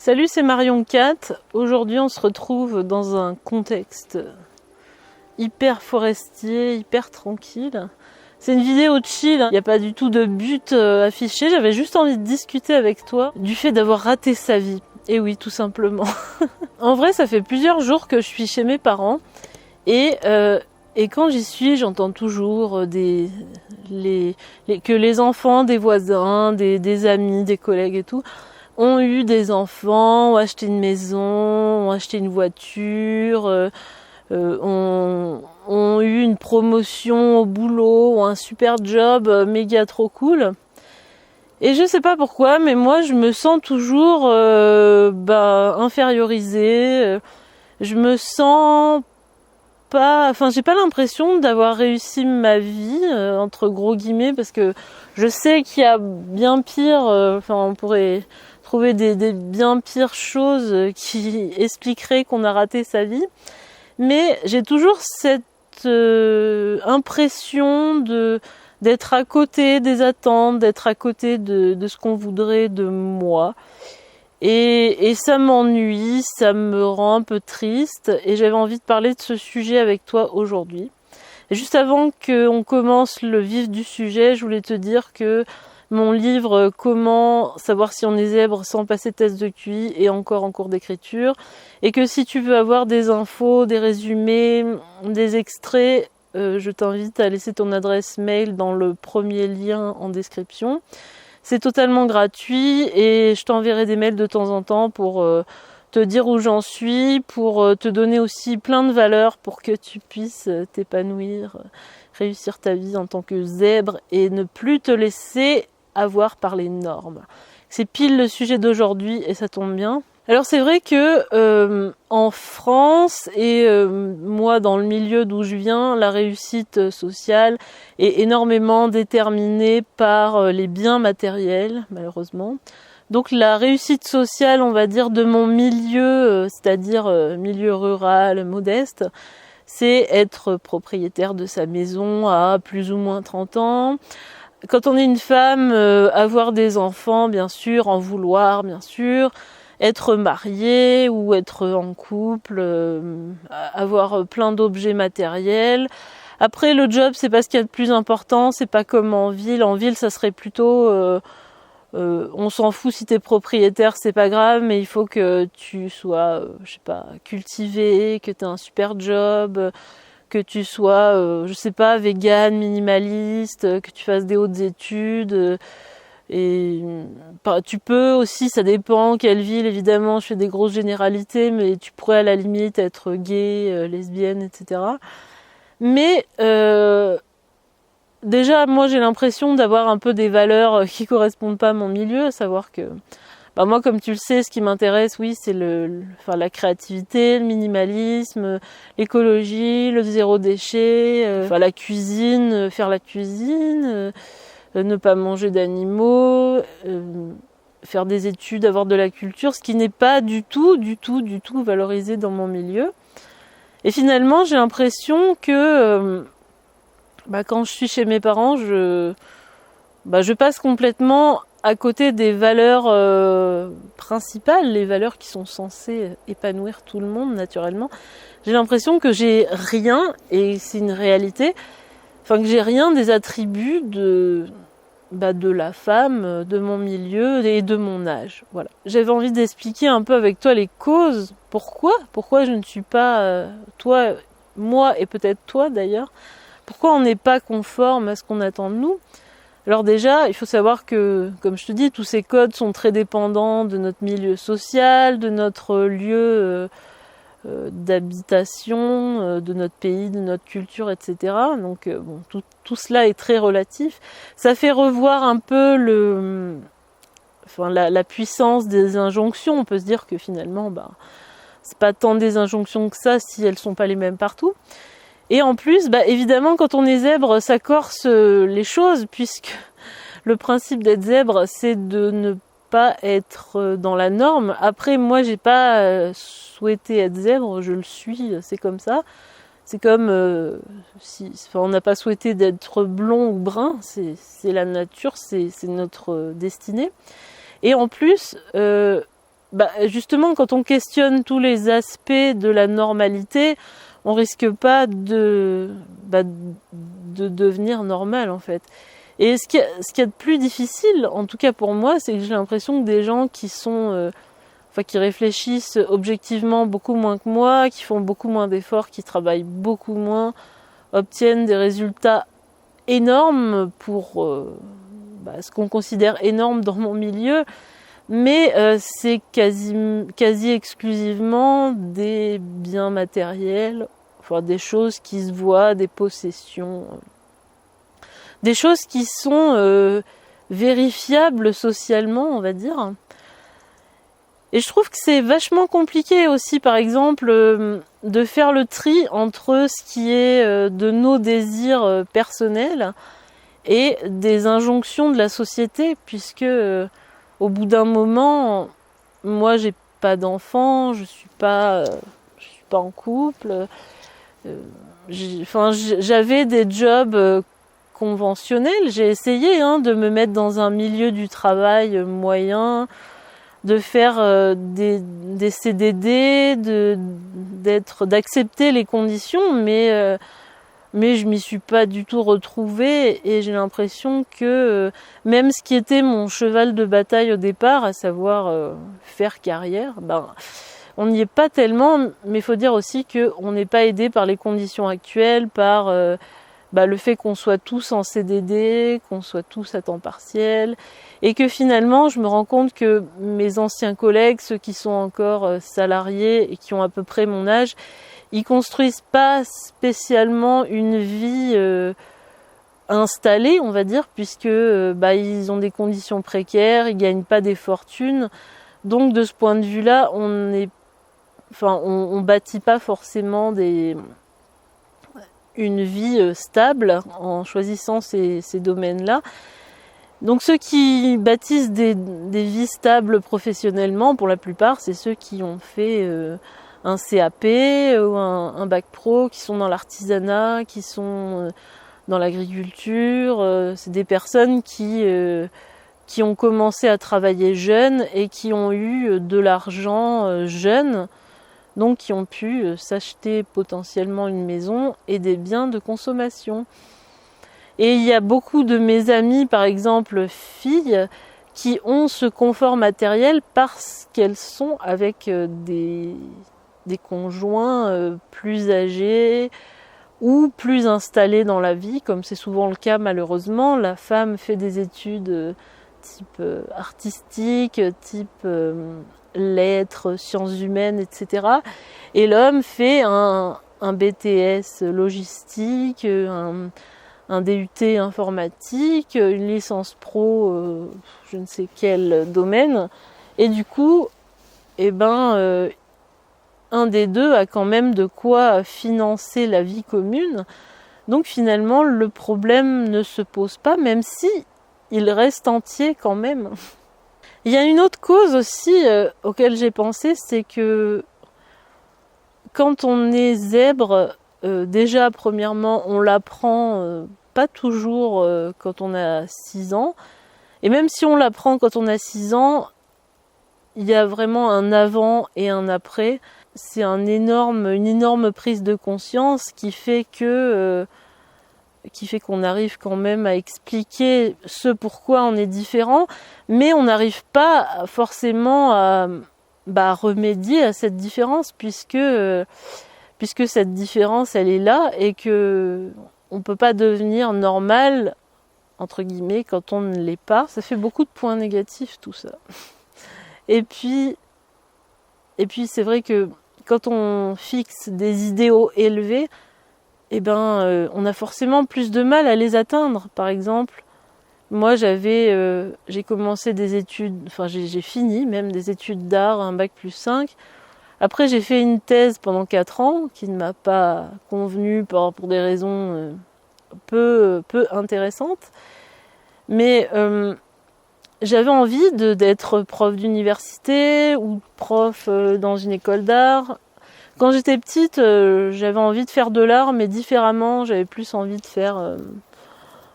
Salut, c'est Marion Cat. Aujourd'hui, on se retrouve dans un contexte hyper forestier, hyper tranquille. C'est une vidéo chill, il n'y a pas du tout de but affiché. J'avais juste envie de discuter avec toi du fait d'avoir raté sa vie. Et oui, tout simplement. En vrai, ça fait plusieurs jours que je suis chez mes parents et quand j'y suis, j'entends toujours que les enfants des voisins, des amis, des collègues et tout ont eu des enfants, ont acheté une maison, ont acheté une voiture, ont eu une promotion au boulot, ont un super job méga trop cool. Et je sais pas pourquoi, mais moi je me sens toujours infériorisée. Je me sens pas, j'ai pas l'impression d'avoir réussi ma vie entre gros guillemets, parce que je sais qu'il y a bien pire. On pourrait trouver des bien pires choses qui expliqueraient qu'on a raté sa vie. Mais j'ai toujours cette impression d'être à côté des attentes, d'être à côté de ce qu'on voudrait de moi. Et ça m'ennuie, ça me rend un peu triste. Et j'avais envie de parler de ce sujet avec toi aujourd'hui. Et juste avant qu'on commence le vif du sujet, je voulais te dire que mon livre « Comment savoir si on est zèbre sans passer de test de QI » est encore en cours d'écriture. Et que si tu veux avoir des infos, des résumés, des extraits, je t'invite à laisser ton adresse mail dans le premier lien en description. C'est totalement gratuit et je t'enverrai des mails de temps en temps pour te dire où j'en suis, pour te donner aussi plein de valeurs pour que tu puisses t'épanouir, réussir ta vie en tant que zèbre et ne plus te laisser avoir par les normes. C'est pile le sujet d'aujourd'hui et ça tombe bien. Alors c'est vrai que en France et moi dans le milieu d'où je viens, la réussite sociale est énormément déterminée par les biens matériels, malheureusement. Donc la réussite sociale, on va dire, de mon milieu, c'est-à-dire milieu rural, modeste, c'est être propriétaire de sa maison à plus ou moins 30 ans. Quand on est une femme, avoir des enfants, bien sûr, en vouloir, bien sûr, être mariée ou être en couple, avoir plein d'objets matériels. Après, le job, c'est pas ce qu'il y a de plus important, c'est pas comme en ville. En ville, ça serait plutôt... on s'en fout si t'es propriétaire, c'est pas grave, mais il faut que tu sois, cultivé, que t'aies un super job, que tu sois, vegan, minimaliste, que tu fasses des hautes études. Et tu peux aussi, ça dépend quelle ville, évidemment, je fais des grosses généralités, mais tu pourrais à la limite être gay, lesbienne, etc. Mais déjà, moi j'ai l'impression d'avoir un peu des valeurs qui correspondent pas à mon milieu, à savoir que moi, comme tu le sais, ce qui m'intéresse, oui, c'est la créativité, le minimalisme, l'écologie, le zéro déchet, la cuisine, faire la cuisine, ne pas manger d'animaux, faire des études, avoir de la culture, ce qui n'est pas du tout valorisé dans mon milieu. Et finalement, j'ai l'impression que quand je suis chez mes parents, je passe complètement à côté des valeurs principales, les valeurs qui sont censées épanouir tout le monde naturellement. J'ai l'impression que j'ai rien, et c'est une réalité, que j'ai rien des attributs de la femme, de mon milieu et de mon âge. Voilà. J'avais envie d'expliquer un peu avec toi les causes. Pourquoi je ne suis pas, toi, moi et peut-être toi d'ailleurs, pourquoi on n'est pas conforme à ce qu'on attend de nous. Alors déjà, il faut savoir que, comme je te dis, tous ces codes sont très dépendants de notre milieu social, de notre lieu d'habitation, de notre pays, de notre culture, etc. Donc tout cela est très relatif. Ça fait revoir un peu la puissance des injonctions. On peut se dire que finalement, c'est pas tant des injonctions que ça si elles sont pas les mêmes partout. Et en plus, évidemment, quand on est zèbre, ça corse les choses, puisque le principe d'être zèbre, c'est de ne pas être dans la norme. Après, moi, j'ai pas souhaité être zèbre, je le suis, c'est comme ça. C'est comme on n'a pas souhaité d'être blond ou brun, c'est la nature, c'est notre destinée. Et en plus, justement, quand on questionne tous les aspects de la normalité, on risque pas de devenir normal, en fait. Et ce qu'il y a de plus difficile, en tout cas pour moi, c'est que j'ai l'impression que des gens qui sont, qui réfléchissent objectivement beaucoup moins que moi, qui font beaucoup moins d'efforts, qui travaillent beaucoup moins, obtiennent des résultats énormes pour ce qu'on considère énorme dans mon milieu, mais c'est quasi exclusivement des biens matériels, des choses qui se voient, des possessions, des choses qui sont vérifiables socialement, on va dire. Et je trouve que c'est vachement compliqué aussi, par exemple, de faire le tri entre ce qui est de nos désirs personnels et des injonctions de la société, puisque au bout d'un moment, moi j'ai pas d'enfant, je suis pas en couple, j'avais des jobs conventionnels, j'ai essayé de me mettre dans un milieu du travail moyen, de faire des CDD, d'accepter les conditions, mais je m'y suis pas du tout retrouvée et j'ai l'impression que même ce qui était mon cheval de bataille au départ, à savoir faire carrière, on n'y est pas tellement, mais il faut dire aussi qu'on n'est pas aidé par les conditions actuelles, par le fait qu'on soit tous en CDD, qu'on soit tous à temps partiel, et que finalement je me rends compte que mes anciens collègues, ceux qui sont encore salariés et qui ont à peu près mon âge, ils construisent pas spécialement une vie installée, on va dire, puisque ils ont des conditions précaires, ils gagnent pas des fortunes, donc de ce point de vue-là, on bâtit pas forcément une vie stable en choisissant ces domaines-là. Donc ceux qui bâtissent des vies stables professionnellement, pour la plupart, c'est ceux qui ont fait un CAP ou un bac pro, qui sont dans l'artisanat, qui sont dans l'agriculture. C'est des personnes qui ont commencé à travailler jeunes et qui ont eu de l'argent jeune, donc qui ont pu s'acheter potentiellement une maison et des biens de consommation. Et il y a beaucoup de mes amies, par exemple filles, qui ont ce confort matériel parce qu'elles sont avec des conjoints plus âgés ou plus installés dans la vie, comme c'est souvent le cas malheureusement. La femme fait des études type artistique, type lettres, sciences humaines, etc. Et l'homme fait un BTS logistique, un DUT informatique, une licence pro, je ne sais quel domaine. Et du coup, un des deux a quand même de quoi financer la vie commune. Donc finalement, le problème ne se pose pas, même si il reste entier quand même. Il y a une autre cause aussi auquel j'ai pensé, c'est que quand on est zèbre, déjà premièrement, on l'apprend pas toujours quand on a 6 ans. Et même si on l'apprend quand on a 6 ans, il y a vraiment un avant et un après. C'est une énorme prise de conscience qui fait qu'on arrive quand même à expliquer ce pourquoi on est différent, mais on n'arrive pas forcément à remédier à cette différence puisque cette différence elle est là et que on peut pas devenir normal entre guillemets quand on ne l'est pas. Ça fait beaucoup de points négatifs tout ça. Et puis c'est vrai que quand on fixe des idéaux élevés, on a forcément plus de mal à les atteindre. Par exemple, moi j'ai commencé des études, j'ai fini même des études d'art, un bac+5. Après j'ai fait une thèse pendant 4 ans qui ne m'a pas convenu pour des raisons peu intéressantes. Mais j'avais envie d'être prof d'université ou prof dans une école d'art. Quand j'étais petite, j'avais envie de faire de l'art, mais différemment. J'avais plus envie de faire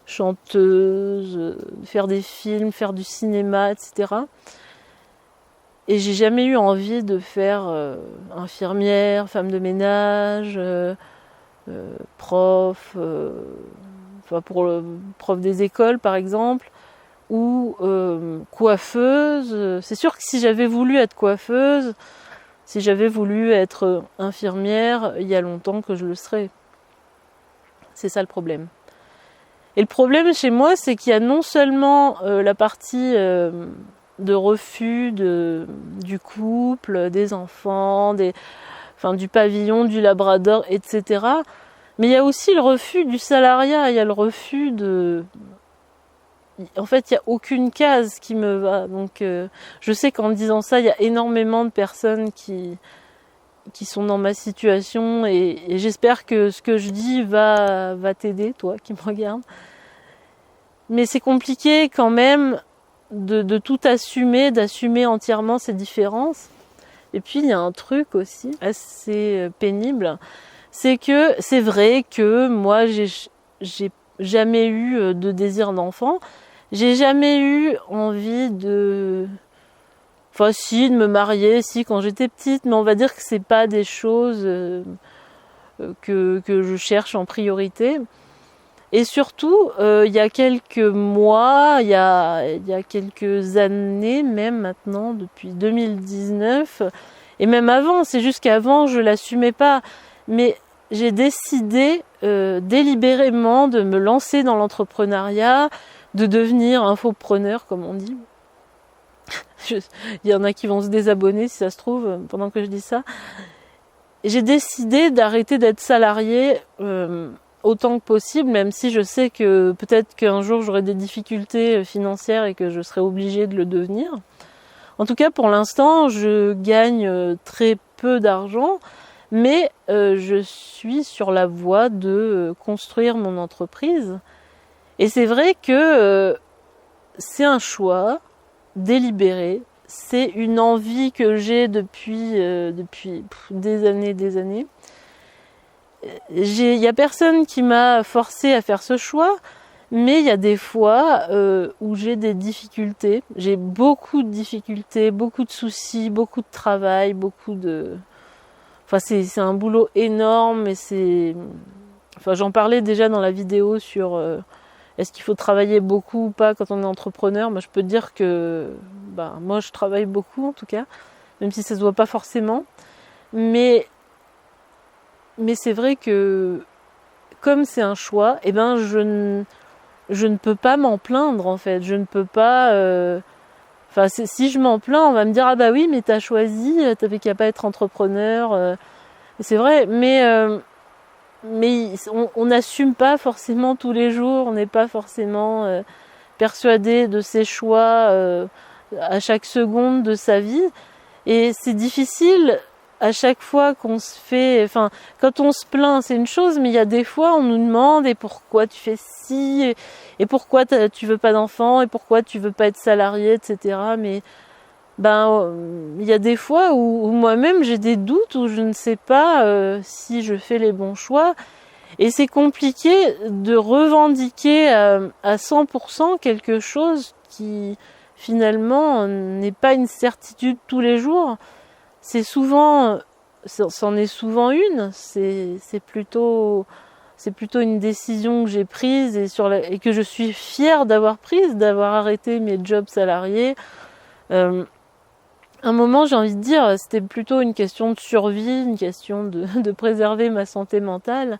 chanteuse, faire des films, faire du cinéma, etc. Et j'ai jamais eu envie de faire infirmière, femme de ménage, prof, enfin pour le prof des écoles par exemple, ou coiffeuse. C'est sûr que si j'avais voulu être coiffeuse, si j'avais voulu être infirmière, il y a longtemps que je le serais. C'est ça le problème. Et le problème chez moi, c'est qu'il y a non seulement la partie de refus du couple, des enfants, du pavillon, du labrador, etc. Mais il y a aussi le refus du salariat, il y a le refus de... En fait, il n'y a aucune case qui me va. Donc, je sais qu'en disant ça, il y a énormément de personnes qui sont dans ma situation et j'espère que ce que je dis va t'aider, toi qui me regardes. Mais c'est compliqué quand même de tout assumer, d'assumer entièrement ces différences. Et puis, il y a un truc aussi assez pénible, c'est que c'est vrai que moi, j'ai jamais eu de désir d'enfant. J'ai jamais eu envie de... Enfin, si, de me marier, si, quand j'étais petite, mais on va dire que c'est pas des choses que je cherche en priorité. Et surtout, il y a quelques mois, il y a quelques années, même maintenant, depuis 2019, et même avant, c'est juste qu'avant, je l'assumais pas, mais j'ai décidé délibérément de me lancer dans l'entrepreneuriat, de devenir infopreneur, comme on dit. Il y en a qui vont se désabonner, si ça se trouve, pendant que je dis ça. Et j'ai décidé d'arrêter d'être salariée autant que possible, même si je sais que peut-être qu'un jour j'aurai des difficultés financières et que je serai obligée de le devenir. En tout cas, pour l'instant, je gagne très peu d'argent, mais je suis sur la voie de construire mon entreprise. Et c'est vrai que c'est un choix délibéré, c'est une envie que j'ai depuis des années. Il y a personne qui m'a forcé à faire ce choix, mais il y a des fois où j'ai des difficultés. J'ai beaucoup de difficultés, beaucoup de soucis, beaucoup de travail, Enfin, c'est un boulot énorme et Enfin, j'en parlais déjà dans la vidéo sur est-ce qu'il faut travailler beaucoup ou pas quand on est entrepreneur. Moi, je peux te dire que moi, je travaille beaucoup en tout cas, même si ça se voit pas forcément. Mais c'est vrai que comme c'est un choix, je ne peux pas m'en plaindre en fait. Je ne peux pas... si je m'en plains, on va me dire « Ah bah oui, mais t'as choisi, t'avais qu'à pas être entrepreneur. C'est vrai, mais on n'assume pas forcément tous les jours. On n'est pas forcément persuadé de ses choix à chaque seconde de sa vie. Et c'est difficile... À chaque fois qu'on se fait, quand on se plaint, c'est une chose, mais il y a des fois, on nous demande, et pourquoi tu fais ci, et pourquoi tu veux pas d'enfant, et pourquoi tu veux pas être salarié, etc. Mais, il y a des fois où moi-même j'ai des doutes, où je ne sais pas si je fais les bons choix, et c'est compliqué de revendiquer à 100% quelque chose qui, finalement, n'est pas une certitude tous les jours. C'en est souvent une. C'est plutôt une décision que j'ai prise et que je suis fière d'avoir prise, d'avoir arrêté mes jobs salariés. À un moment, j'ai envie de dire, c'était plutôt une question de survie, une question de préserver ma santé mentale.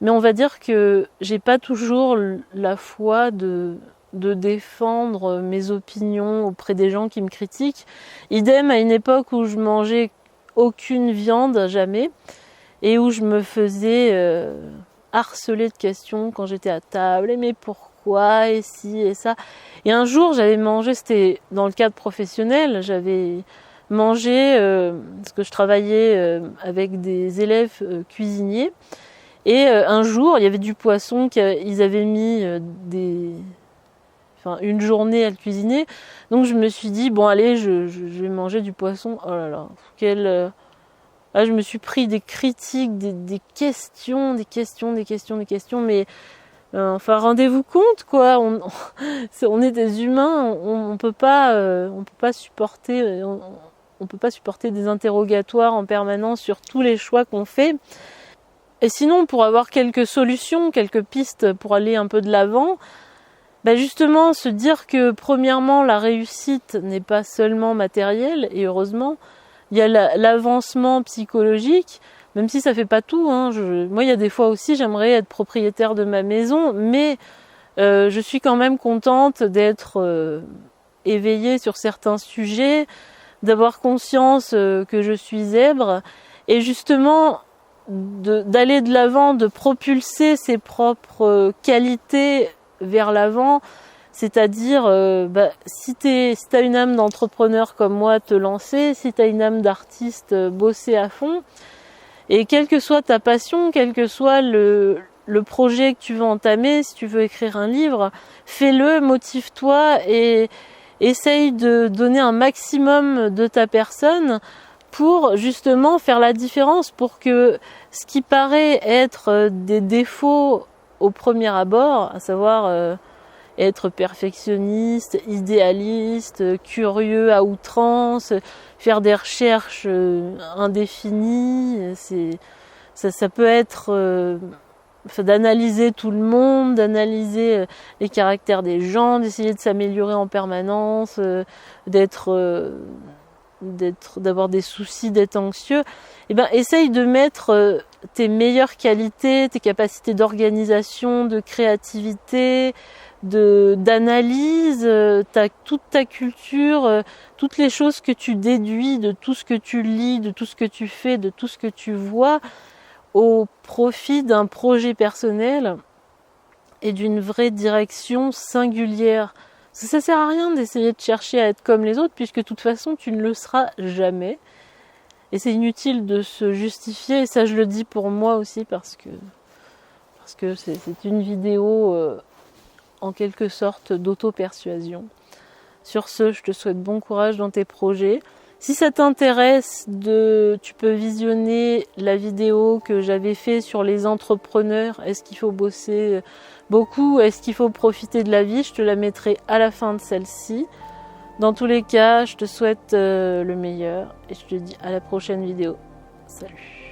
Mais on va dire que j'ai pas toujours la foi de défendre mes opinions auprès des gens qui me critiquent. Idem à une époque où je mangeais aucune viande, jamais, et où je me faisais harceler de questions quand j'étais à table. Mais pourquoi, et ci, et ça. Et un jour, j'avais mangé, c'était dans le cadre professionnel, j'avais mangé, parce que je travaillais avec des élèves cuisiniers, et un jour, il y avait du poisson qu'ils avaient mis une journée à le cuisiner. Donc je me suis dit, bon allez, je vais manger du poisson. Oh là là, là je me suis pris des critiques, des questions, mais Enfin, rendez-vous compte, quoi. On est des humains, on peut pas supporter, on peut pas supporter des interrogatoires en permanence sur tous les choix qu'on fait. Et sinon, pour avoir quelques solutions, quelques pistes pour aller un peu de l'avant, justement, se dire que premièrement, la réussite n'est pas seulement matérielle, et heureusement, il y a l'avancement psychologique, même si ça fait pas tout. Moi, il y a des fois aussi, j'aimerais être propriétaire de ma maison, mais je suis quand même contente d'être éveillée sur certains sujets, d'avoir conscience que je suis zèbre, et justement d'aller de l'avant, de propulser ses propres qualités vers l'avant, c'est-à-dire si t'as une âme d'entrepreneur comme moi, te lancer, si t'as une âme d'artiste, bosser à fond, et quelle que soit ta passion, quel que soit le projet que tu veux entamer, si tu veux écrire un livre, fais-le, motive-toi et essaye de donner un maximum de ta personne pour justement faire la différence, pour que ce qui paraît être des défauts au premier abord, à savoir être perfectionniste, idéaliste, curieux à outrance, faire des recherches indéfinies, ça peut être d'analyser tout le monde, d'analyser les caractères des gens, d'essayer de s'améliorer en permanence, d'avoir des soucis, d'être anxieux. Essaye de mettre tes meilleures qualités, tes capacités d'organisation, de créativité, d'analyse, toute ta culture, toutes les choses que tu déduis de tout ce que tu lis, de tout ce que tu fais, de tout ce que tu vois, au profit d'un projet personnel et d'une vraie direction singulière. Ça sert à rien d'essayer de chercher à être comme les autres, puisque de toute façon tu ne le seras jamais. Et c'est inutile de se justifier, et ça je le dis pour moi aussi, parce que c'est une vidéo en quelque sorte d'auto-persuasion. Sur ce, je te souhaite bon courage dans tes projets. Si ça t'intéresse, tu peux visionner la vidéo que j'avais fait sur les entrepreneurs. Est-ce qu'il faut bosser beaucoup? Est-ce qu'il faut profiter de la vie? Je te la mettrai à la fin de celle-ci. Dans tous les cas, je te souhaite le meilleur et je te dis à la prochaine vidéo. Salut!